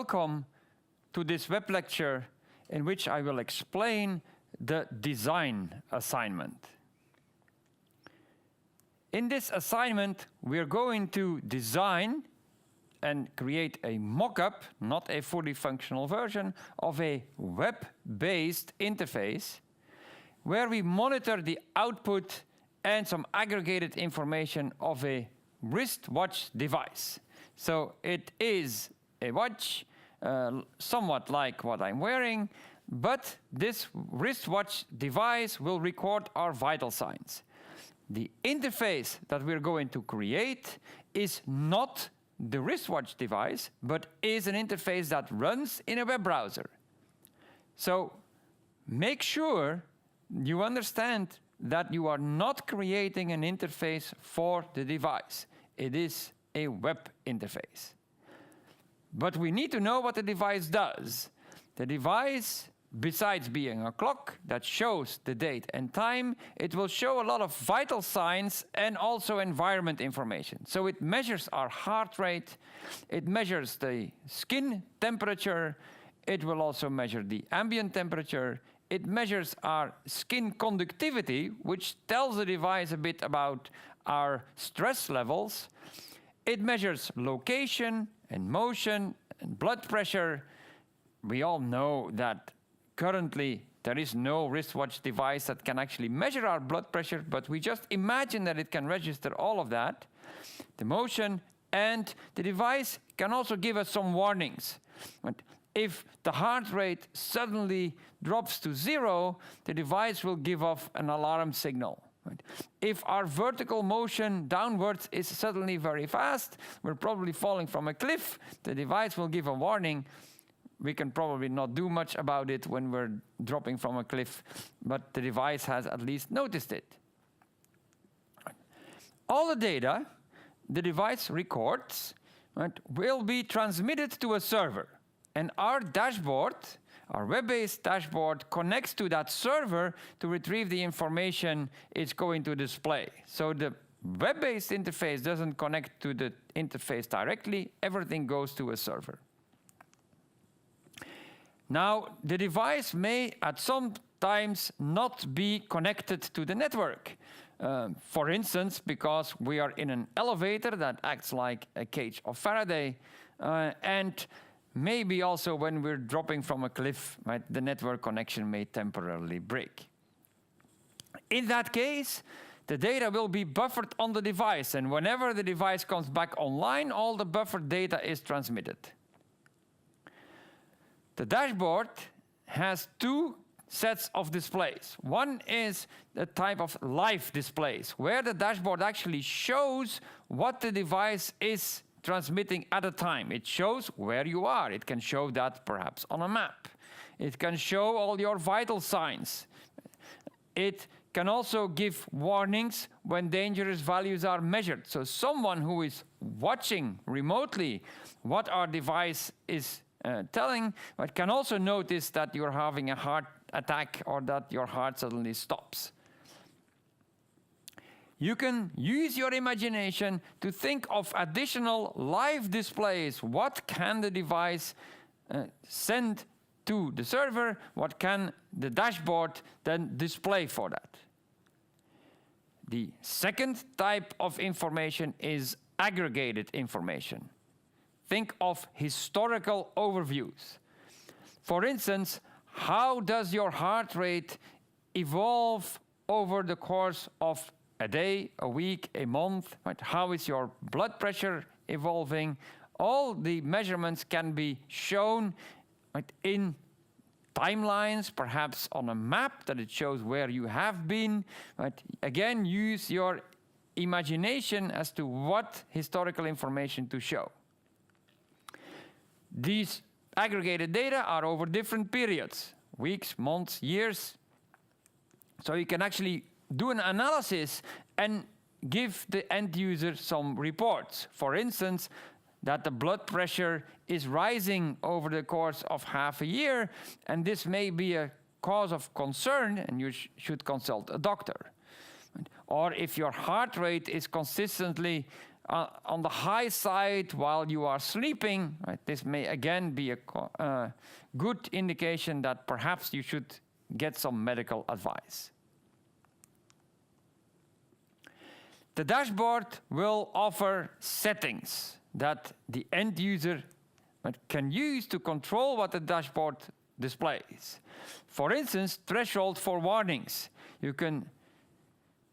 Welcome to this web lecture in which I will explain the design assignment. In this assignment, we're going to design and create a mock-up, not a fully functional version, of a web-based interface where we monitor the output and some aggregated information of a wristwatch device. So it is a watch, somewhat like what I'm wearing, but this wristwatch device will record our vital signs. The interface that we're going to create is not the wristwatch device, but is an interface that runs in a web browser. So make sure you understand that you are not creating an interface for the device. It is a web interface. But we need to know what the device does. The device, besides being a clock that shows the date and time, it will show a lot of vital signs and also environment information. So it measures our heart rate, it measures the skin temperature, it will also measure the ambient temperature, it measures our skin conductivity, which tells the device a bit about our stress levels. It measures location and motion and blood pressure. We all know that currently there is no wristwatch device that can actually measure our blood pressure, but we just imagine that it can register all of that, the motion, and the device can also give us some warnings. If the heart rate suddenly drops to 0, the device will give off an alarm signal. If our vertical motion downwards is suddenly very fast, we're probably falling from a cliff, the device will give a warning. We can probably not do much about it when we're dropping from a cliff, but the device has at least noticed it. All the data the device records, will be transmitted to a server. And our dashboard, our web-based dashboard, connects to that server to retrieve the information it's going to display. So the web-based interface doesn't connect to the interface directly. Everything goes to a server. Now, the device may at some times not be connected to the network. For instance, because we are in an elevator that acts like a cage of Faraday, and maybe also when we're dropping from a cliff, right, the network connection may temporarily break. In that case, the data will be buffered on the device, and whenever the device comes back online, all the buffered data is transmitted. The dashboard has two sets of displays. One is the type of live displays, where the dashboard actually shows what the device is transmitting at a time. It shows where you are. It can show that perhaps on a map. It can show all your vital signs. It can also give warnings when dangerous values are measured. So someone who is watching remotely what our device is telling, but can also notice that you're having a heart attack or that your heart suddenly stops. You can use your imagination to think of additional live displays. What can the device send to the server? What can the dashboard then display for that? The second type of information is aggregated information. Think of historical overviews. For instance, how does your heart rate evolve over the course of a day, a week, a month? Right? How is your blood pressure evolving? All the measurements can be shown, right, in timelines, perhaps on a map that it shows where you have been. Right? Again, use your imagination as to what historical information to show. These aggregated data are over different periods, weeks, months, years. So you can actually do an analysis and give the end user some reports. For instance, that the blood pressure is rising over the course of half a year, and this may be a cause of concern, and you should consult a doctor. Or if your heart rate is consistently on the high side while you are sleeping, right? This may again be a good indication that perhaps you should get some medical advice. The dashboard will offer settings that the end user can use to control what the dashboard displays. For instance, threshold for warnings. You can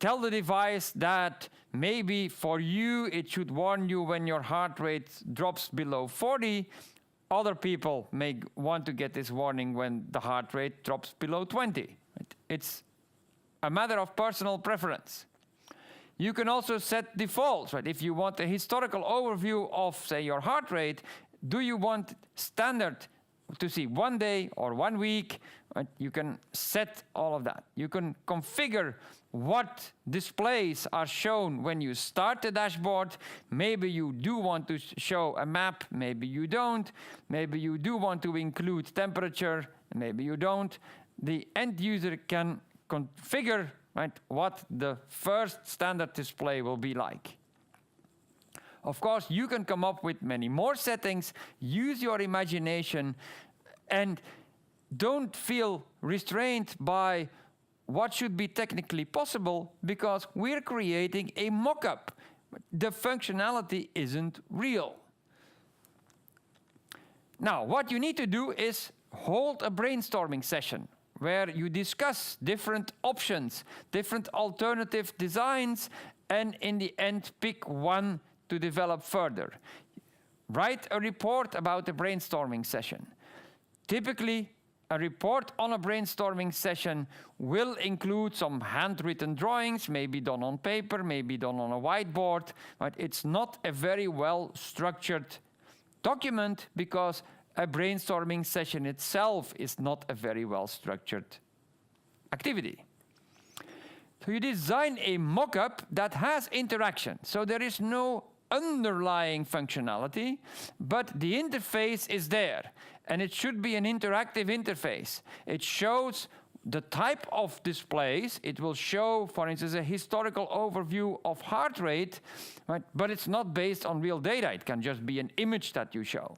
tell the device that maybe for you it should warn you when your heart rate drops below 40. Other people may want to get this warning when the heart rate drops below 20. It's a matter of personal preference. You can also set defaults, right? If you want a historical overview of, say, your heart rate, do you want standard to see 1 day or 1 week? Right? You can set all of that. You can configure what displays are shown when you start the dashboard. Maybe you do want to show a map, maybe you don't. Maybe you do want to include temperature, maybe you don't. The end user can configure, right, what the first standard display will be like. Of course, you can come up with many more settings, use your imagination, and don't feel restrained by what should be technically possible, because we're creating a mock-up. The functionality isn't real. Now, what you need to do is hold a brainstorming session where you discuss different options, different alternative designs, and in the end pick one to develop further. Write a report about the brainstorming session. Typically, a report on a brainstorming session will include some handwritten drawings, maybe done on paper, maybe done on a whiteboard, but it's not a very well structured document because a brainstorming session itself is not a very well structured activity. So you design a mock-up that has interaction. So there is no underlying functionality, but the interface is there. And it should be an interactive interface. It shows the type of displays. It will show, for instance, a historical overview of heart rate, right? But it's not based on real data. It can just be an image that you show.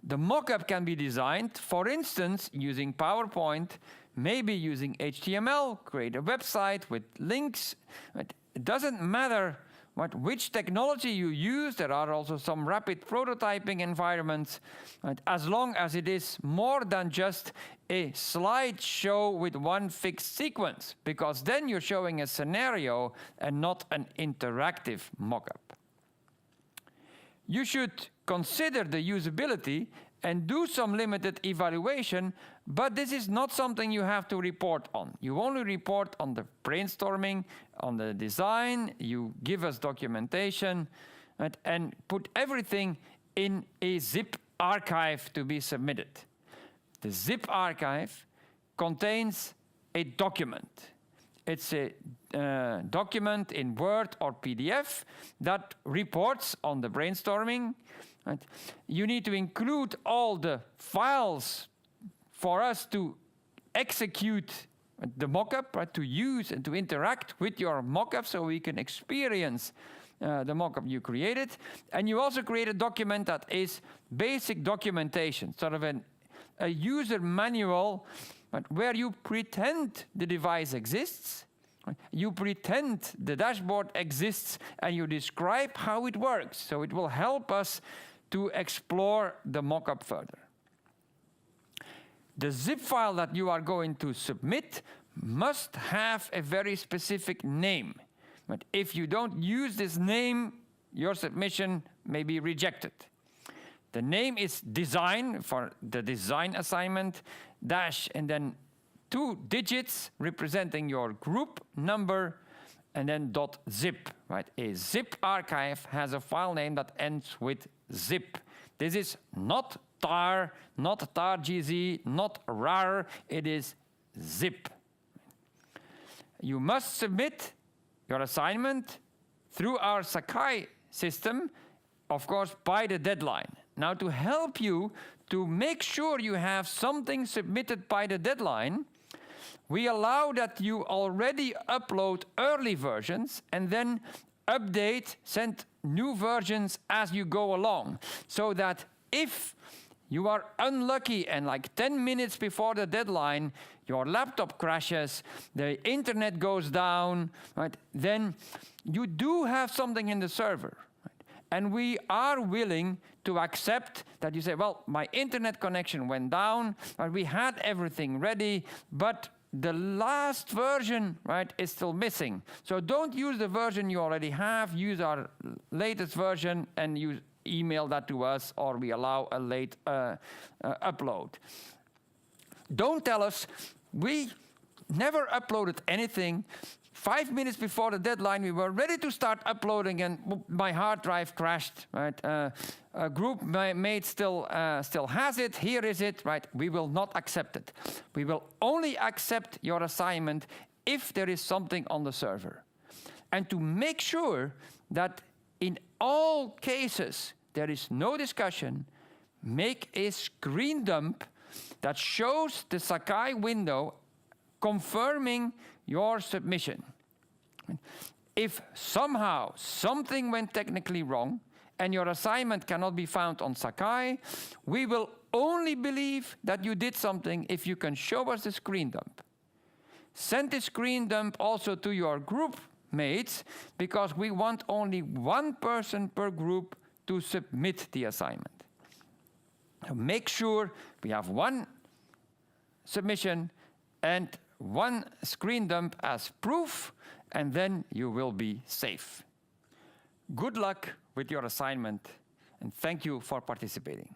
The mock-up can be designed, for instance, using PowerPoint, maybe using HTML, create a website with links. It doesn't matter which technology you use. There are also some rapid prototyping environments, as long as it is more than just a slideshow with one fixed sequence, because then you're showing a scenario and not an interactive mock-up. You should consider the usability and do some limited evaluation, but this is not something you have to report on. You only report on the brainstorming, on the design, you give us documentation, right, and put everything in a zip archive to be submitted. The zip archive contains a document. It's a document in Word or PDF that reports on the brainstorming. Right? You need to include all the files for us to execute the mock-up, right? To use and to interact with your mock-up so we can experience the mock-up you created. And you also create a document that is basic documentation, sort of a user manual, right, where you pretend the device exists, right? You pretend the dashboard exists, and you describe how it works. So it will help us to explore the mock-up further. The zip file that you are going to submit must have a very specific name. But if you don't use this name, your submission may be rejected. The name is design for the design assignment, dash, and then 2 digits representing your group number, and then .zip, right? A zip archive has a file name that ends with zip. This is not tar, not targz, not rar, it is zip. You must submit your assignment through our Sakai system, of course, by the deadline. Now, to help you to make sure you have something submitted by the deadline, we allow that you already upload early versions, and then update, send new versions as you go along, so that if you are unlucky and like 10 minutes before the deadline, your laptop crashes, the internet goes down, right? Then you do have something in the server. Right? And we are willing to accept that you say, well, my internet connection went down, but we had everything ready, but the last version, right, is still missing. So don't use the version you already have, use our latest version and email that to us, or we allow a late upload. Don't tell us, we never uploaded anything. 5 minutes before the deadline, we were ready to start uploading and my hard drive crashed, right? A group mate still has it, here is it, right? We will not accept it. We will only accept your assignment if there is something on the server. And to make sure that in all cases there is no discussion, make a screen dump that shows the Sakai window confirming your submission. If somehow something went technically wrong and your assignment cannot be found on Sakai, we will only believe that you did something if you can show us the screen dump. Send the screen dump also to your group mates, because we want only one person per group to submit the assignment. So make sure we have one submission and one screen dump as proof, and then you will be safe. Good luck with your assignment, and thank you for participating.